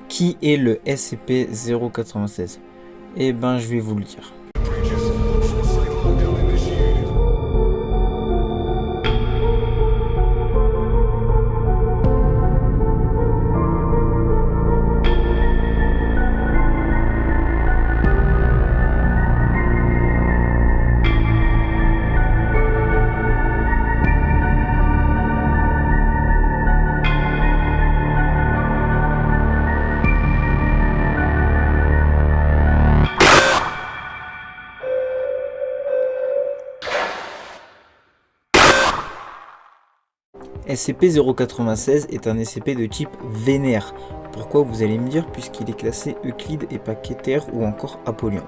Qui est le SCP-096? Eh ben, je vais vous le dire. SCP-096 est un SCP de type vénère. Pourquoi, vous allez me dire, puisqu'il est classé Euclide et pas Keter ou encore Apollyon.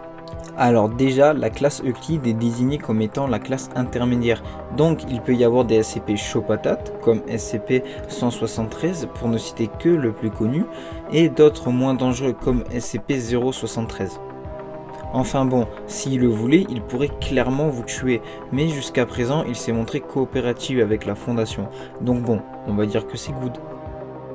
Alors déjà, la classe Euclide est désignée comme étant la classe intermédiaire. Donc il peut y avoir des SCP chauds patates, comme SCP-173 pour ne citer que le plus connu, et d'autres moins dangereux comme SCP-073. Enfin bon, s'il le voulait, il pourrait clairement vous tuer, mais jusqu'à présent, il s'est montré coopératif avec la Fondation. Donc bon, on va dire que c'est good.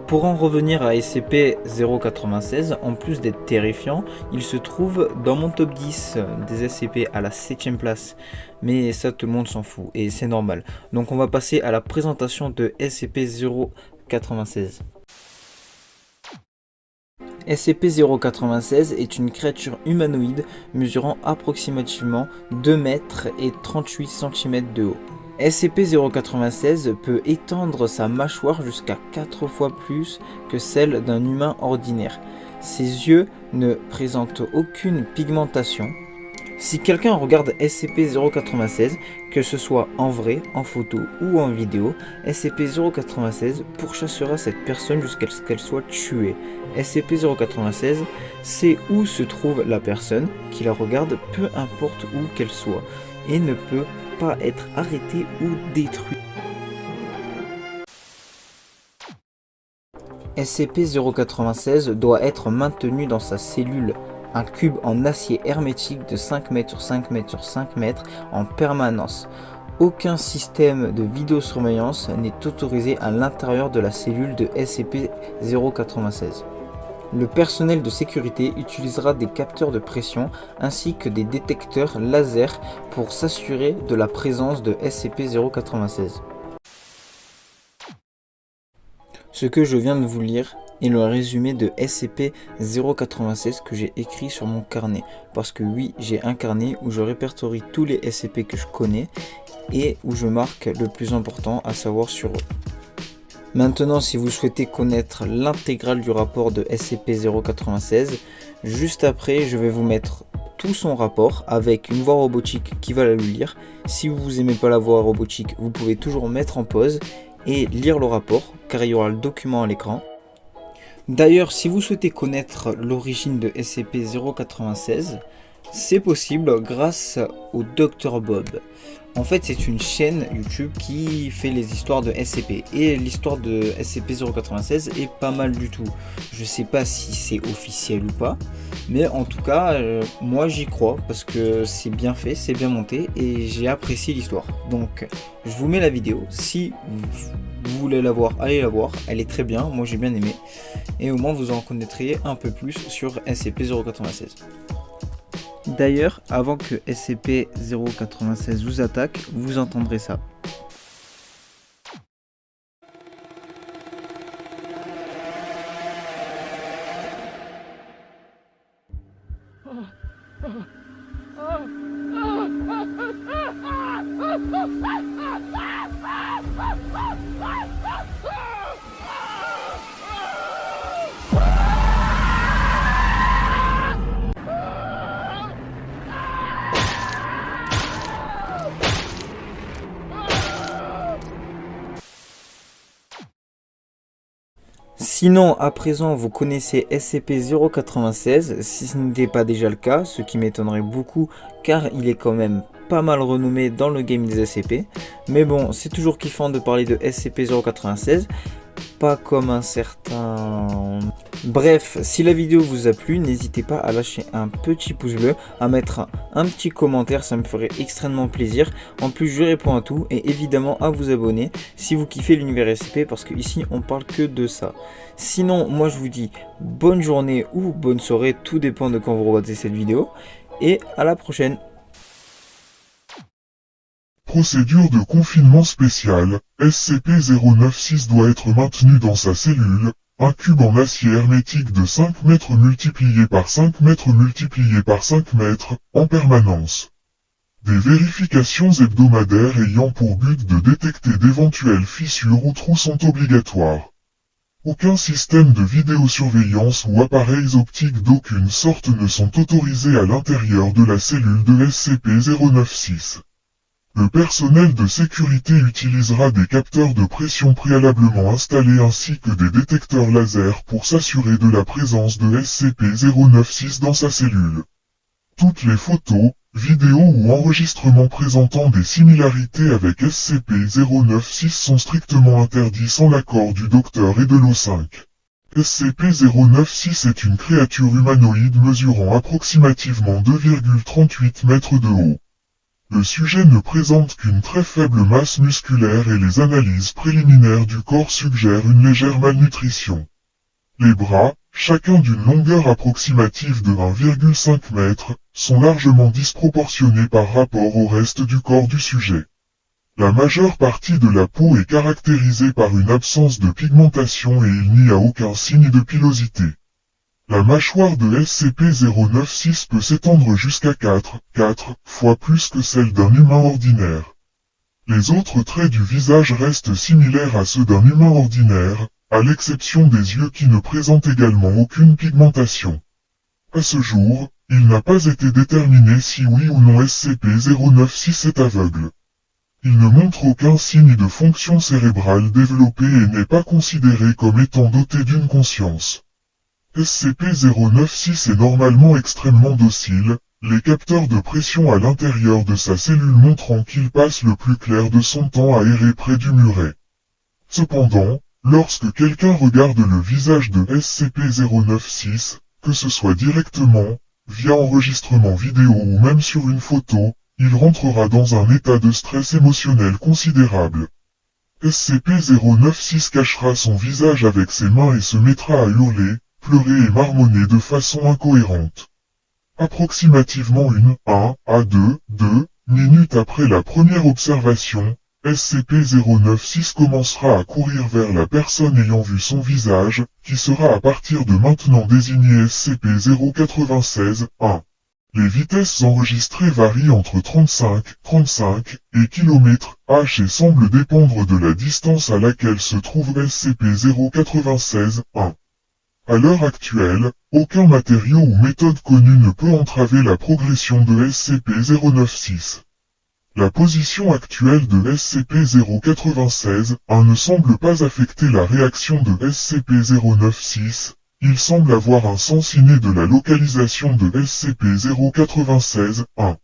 Pour en revenir à SCP-096, en plus d'être terrifiant, il se trouve dans mon top 10 des SCP à la 7ème place. Mais ça, tout le monde s'en fout, et c'est normal. Donc on va passer à la présentation de SCP-096. SCP-096 est une créature humanoïde mesurant approximativement 2 mètres et 38 cm de haut. SCP-096 peut étendre sa mâchoire jusqu'à 4 fois plus que celle d'un humain ordinaire. Ses yeux ne présentent aucune pigmentation. Si quelqu'un regarde SCP-096, que ce soit en vrai, en photo ou en vidéo, SCP-096 pourchassera cette personne jusqu'à ce qu'elle soit tuée. SCP-096 sait où se trouve la personne qui la regarde, peu importe où qu'elle soit, et ne peut pas être arrêtée ou détruite. SCP-096 doit être maintenu dans sa cellule, un cube en acier hermétique de 5 m sur 5 m sur 5 m en permanence. Aucun système de vidéosurveillance n'est autorisé à l'intérieur de la cellule de SCP-096. Le personnel de sécurité utilisera des capteurs de pression ainsi que des détecteurs laser pour s'assurer de la présence de SCP-096. Ce que je viens de vous lire est le résumé de SCP-096 que j'ai écrit sur mon carnet. Parce que oui, j'ai un carnet où je répertorie tous les SCP que je connais et où je marque le plus important à savoir sur eux. Maintenant, si vous souhaitez connaître l'intégrale du rapport de SCP-096, juste après, je vais vous mettre tout son rapport avec une voix robotique qui va le lire. Si vous n'aimez pas la voix robotique, vous pouvez toujours mettre en pause et lire le rapport, car il y aura le document à l'écran. D'ailleurs, si vous souhaitez connaître l'origine de SCP-096, c'est possible grâce au Dr Bob. En fait, c'est une chaîne YouTube qui fait les histoires de SCP. Et l'histoire de SCP-096 est pas mal du tout. Je sais pas si c'est officiel ou pas. Mais en tout cas, moi j'y crois parce que c'est bien fait, c'est bien monté et j'ai apprécié l'histoire. Donc, je vous mets la vidéo. Si vous voulez la voir, allez la voir. Elle est très bien, moi j'ai bien aimé. Et au moins vous en connaîtriez un peu plus sur SCP-096. D'ailleurs, avant que SCP-096 vous attaque, vous entendrez ça. Sinon, à présent, vous connaissez SCP-096, si ce n'était pas déjà le cas, ce qui m'étonnerait beaucoup, car il est quand même pas mal renommé dans le game des SCP. Mais bon, c'est toujours kiffant de parler de SCP-096, pas comme un certain Bref, si la vidéo vous a plu, n'hésitez pas à lâcher un petit pouce bleu, à mettre un petit commentaire, ça me ferait extrêmement plaisir. En plus, je réponds à tout et évidemment à vous abonner si vous kiffez l'univers SCP parce que ici on parle que de ça. Sinon, moi je vous dis bonne journée ou bonne soirée, tout dépend de quand vous regardez cette vidéo et à la prochaine. Procédure de confinement spécial, SCP-096 doit être maintenu dans sa cellule, un cube en acier hermétique de 5 mètres multiplié par 5 mètres multiplié par 5 mètres, en permanence. Des vérifications hebdomadaires ayant pour but de détecter d'éventuelles fissures ou trous sont obligatoires. Aucun système de vidéosurveillance ou appareils optiques d'aucune sorte ne sont autorisés à l'intérieur de la cellule de SCP-096. Le personnel de sécurité utilisera des capteurs de pression préalablement installés ainsi que des détecteurs laser pour s'assurer de la présence de SCP-096 dans sa cellule. Toutes les photos, vidéos ou enregistrements présentant des similarités avec SCP-096 sont strictement interdits sans l'accord du docteur et de l'O5. SCP-096 est une créature humanoïde mesurant approximativement 2,38 mètres de haut. Le sujet ne présente qu'une très faible masse musculaire et les analyses préliminaires du corps suggèrent une légère malnutrition. Les bras, chacun d'une longueur approximative de 1,5 m, sont largement disproportionnés par rapport au reste du corps du sujet. La majeure partie de la peau est caractérisée par une absence de pigmentation et il n'y a aucun signe de pilosité. La mâchoire de SCP-096 peut s'étendre jusqu'à 4 fois plus que celle d'un humain ordinaire. Les autres traits du visage restent similaires à ceux d'un humain ordinaire, à l'exception des yeux qui ne présentent également aucune pigmentation. À ce jour, il n'a pas été déterminé si oui ou non SCP-096 est aveugle. Il ne montre aucun signe de fonction cérébrale développée et n'est pas considéré comme étant doté d'une conscience. SCP-096 est normalement extrêmement docile, les capteurs de pression à l'intérieur de sa cellule montrant qu'il passe le plus clair de son temps à errer près du muret. Cependant, lorsque quelqu'un regarde le visage de SCP-096, que ce soit directement, via enregistrement vidéo ou même sur une photo, il rentrera dans un état de stress émotionnel considérable. SCP-096 cachera son visage avec ses mains et se mettra à hurler, pleurer et marmonner de façon incohérente. Approximativement 1 à 2 minutes après la première observation, SCP-096 commencera à courir vers la personne ayant vu son visage, qui sera à partir de maintenant désigné SCP-096-1. Les vitesses enregistrées varient entre 35 et km/h et semblent dépendre de la distance à laquelle se trouve SCP-096-1. À l'heure actuelle, aucun matériau ou méthode connue ne peut entraver la progression de SCP-096. La position actuelle de SCP-096-1 ne semble pas affecter la réaction de SCP-096, il semble avoir un sens inné de la localisation de SCP-096-1.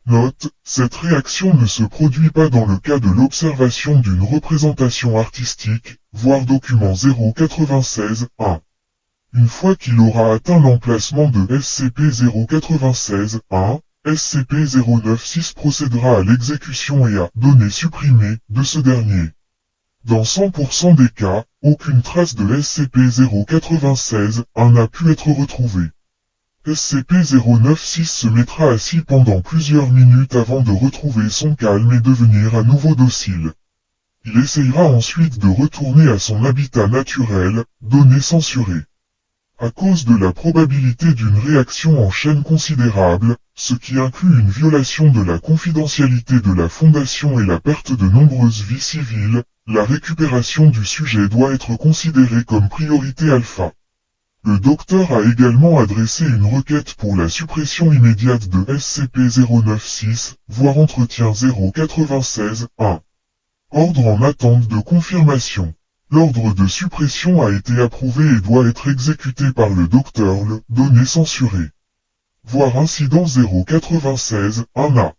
Note, cette réaction ne se produit pas dans le cas de l'observation d'une représentation artistique, voire document 096-1. Une fois qu'il aura atteint l'emplacement de SCP-096-1, SCP-096 procédera à l'exécution et à « données supprimées » de ce dernier. Dans 100% des cas, aucune trace de SCP-096-1 n'a pu être retrouvée. SCP-096 se mettra assis pendant plusieurs minutes avant de retrouver son calme et devenir à nouveau docile. Il essayera ensuite de retourner à son habitat naturel, données censurées. À cause de la probabilité d'une réaction en chaîne considérable, ce qui inclut une violation de la confidentialité de la Fondation et la perte de nombreuses vies civiles, la récupération du sujet doit être considérée comme priorité alpha. Le docteur a également adressé une requête pour la suppression immédiate de SCP-096, voire entretien 096-1. Ordre en attente de confirmation. L'ordre de suppression a été approuvé et doit être exécuté par le docteur. Données censurées. Voir incident 096-1A.